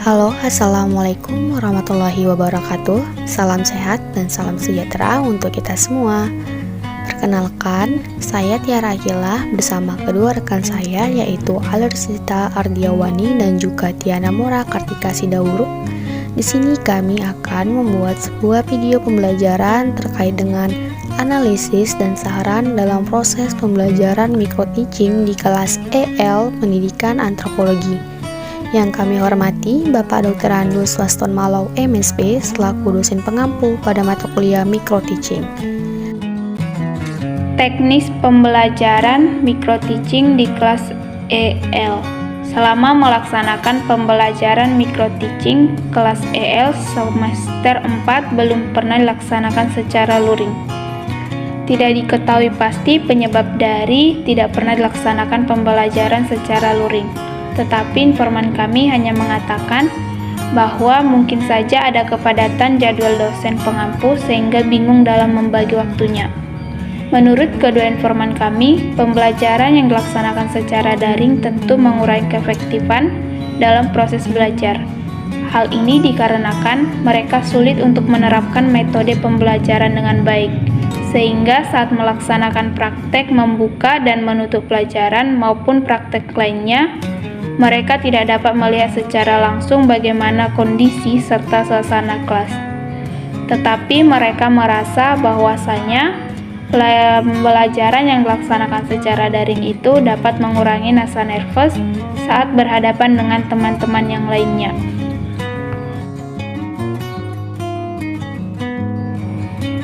Halo, assalamualaikum warahmatullahi wabarakatuh. Salam sehat dan salam sejahtera untuk kita semua. Perkenalkan, saya Tiara Akila bersama kedua rekan saya yaitu Alersita Ardiawani dan juga Tiana Mora Kartika Sidawuru. Di sini kami akan membuat sebuah video pembelajaran terkait dengan analisis dan saran dalam proses pembelajaran micro teaching di kelas EL Pendidikan Antropologi. Yang kami hormati Bapak Dr. Andus Waston Malau MSP selaku dosen pengampu pada mata kuliah micro teaching. Teknis pembelajaran micro teaching di kelas EL. Selama melaksanakan pembelajaran micro teaching kelas EL semester 4 belum pernah dilaksanakan secara luring. Tidak diketahui pasti penyebab dari tidak pernah dilaksanakan pembelajaran secara luring. Tetapi informan kami hanya mengatakan bahwa mungkin saja ada kepadatan jadwal dosen pengampu sehingga bingung dalam membagi waktunya. Menurut kedua informan kami, pembelajaran yang dilaksanakan secara daring tentu mengurangi keefektifan dalam proses belajar. Hal ini dikarenakan mereka sulit untuk menerapkan metode pembelajaran dengan baik, sehingga saat melaksanakan praktek membuka dan menutup pelajaran maupun praktek lainnya, mereka tidak dapat melihat secara langsung bagaimana kondisi serta suasana kelas. Tetapi mereka merasa bahwasanya pembelajaran yang dilaksanakan secara daring itu dapat mengurangi rasa nervous saat berhadapan dengan teman-teman yang lainnya.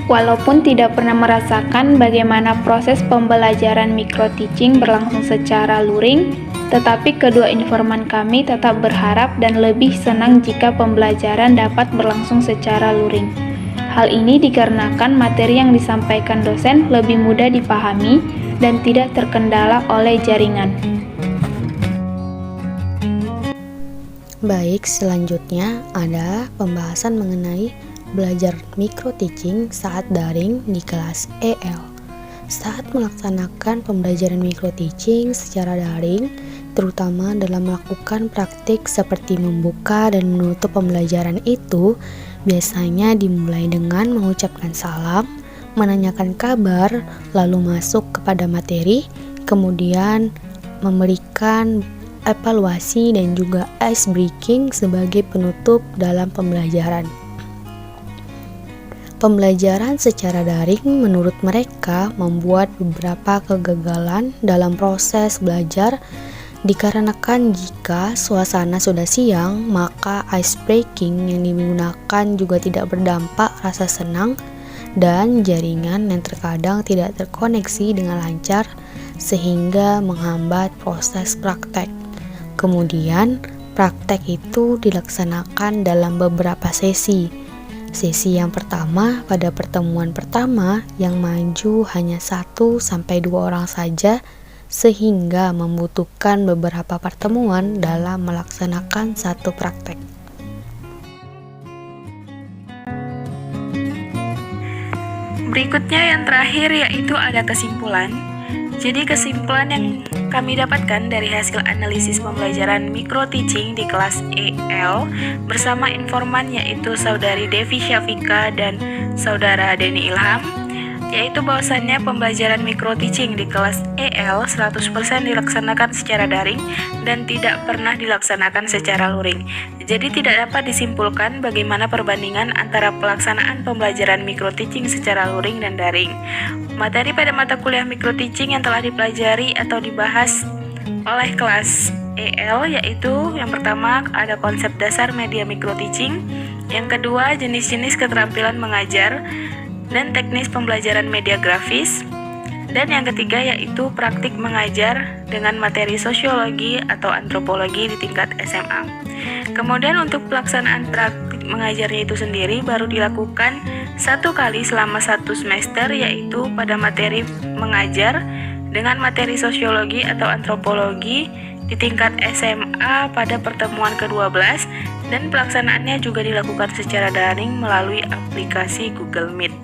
Walaupun tidak pernah merasakan bagaimana proses pembelajaran micro teaching berlangsung secara luring, tetapi kedua informan kami tetap berharap dan lebih senang jika pembelajaran dapat berlangsung secara luring. Hal ini dikarenakan materi yang disampaikan dosen lebih mudah dipahami dan tidak terkendala oleh jaringan. Baik, selanjutnya ada pembahasan mengenai belajar micro teaching saat daring di kelas EL. Saat melaksanakan pembelajaran micro teaching secara daring, terutama dalam melakukan praktik seperti membuka dan menutup pembelajaran itu, biasanya dimulai dengan mengucapkan salam, menanyakan kabar, lalu masuk kepada materi, kemudian memberikan evaluasi dan juga ice breaking sebagai penutup dalam pembelajaran. Pembelajaran secara daring menurut mereka membuat beberapa kegagalan dalam proses belajar dikarenakan jika suasana sudah siang, maka ice breaking yang digunakan juga tidak berdampak rasa senang dan jaringan yang terkadang tidak terkoneksi dengan lancar sehingga menghambat proses praktek. Kemudian, praktek itu dilaksanakan dalam beberapa sesi. Sesi yang pertama pada pertemuan pertama yang maju hanya 1-2 orang saja sehingga membutuhkan beberapa pertemuan dalam melaksanakan satu praktek. Berikutnya yang terakhir yaitu ada kesimpulan. Jadi kesimpulan yang kami dapatkan dari hasil analisis pembelajaran micro teaching di kelas EL bersama informan yaitu Saudari Devi Syafika dan Saudara Denny Ilham, yaitu bahwasannya pembelajaran micro teaching di kelas EL 100% dilaksanakan secara daring dan tidak pernah dilaksanakan secara luring. Jadi tidak dapat disimpulkan bagaimana perbandingan antara pelaksanaan pembelajaran micro teaching secara luring dan daring. Materi pada mata kuliah micro teaching yang telah dipelajari atau dibahas oleh kelas EL yaitu yang pertama ada konsep dasar media micro teaching, yang kedua jenis-jenis keterampilan mengajar dan teknis pembelajaran media grafis, dan yang ketiga yaitu praktik mengajar dengan materi sosiologi atau antropologi di tingkat SMA. Kemudian untuk pelaksanaan praktik mengajarnya itu sendiri baru dilakukan 1 kali selama 1 semester, yaitu pada materi mengajar dengan materi sosiologi atau antropologi di tingkat SMA pada pertemuan ke-12, dan pelaksanaannya juga dilakukan secara daring melalui aplikasi Google Meet.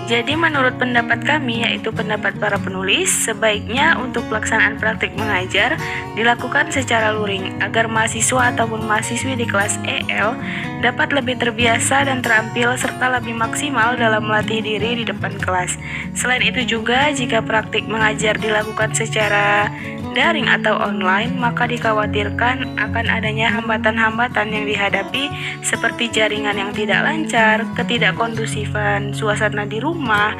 Jadi menurut pendapat kami, yaitu pendapat para penulis, sebaiknya untuk pelaksanaan praktik mengajar dilakukan secara luring agar mahasiswa ataupun mahasiswi di kelas EL dapat lebih terbiasa dan terampil serta lebih maksimal dalam melatih diri di depan kelas. Selain itu juga, jika praktik mengajar dilakukan secara daring atau online, maka dikhawatirkan akan adanya hambatan-hambatan yang dihadapi seperti jaringan yang tidak lancar, ketidakkondusifan suasana di rumah,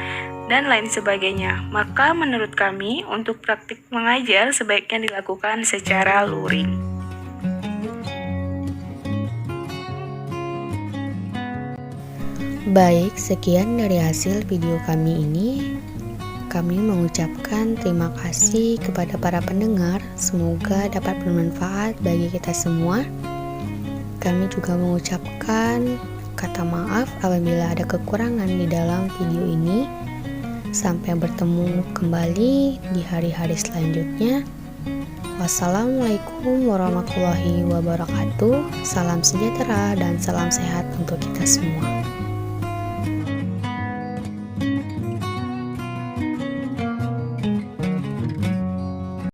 dan lain sebagainya. Maka menurut kami, untuk praktik mengajar sebaiknya dilakukan secara luring. Baik, sekian dari hasil video kami ini. Kami mengucapkan terima kasih kepada para pendengar, semoga dapat bermanfaat bagi kita semua. Kami juga mengucapkan kata maaf apabila ada kekurangan di dalam video ini. Sampai bertemu kembali di hari-hari selanjutnya. Wassalamualaikum warahmatullahi wabarakatuh. Salam sejahtera dan salam sehat untuk kita semua.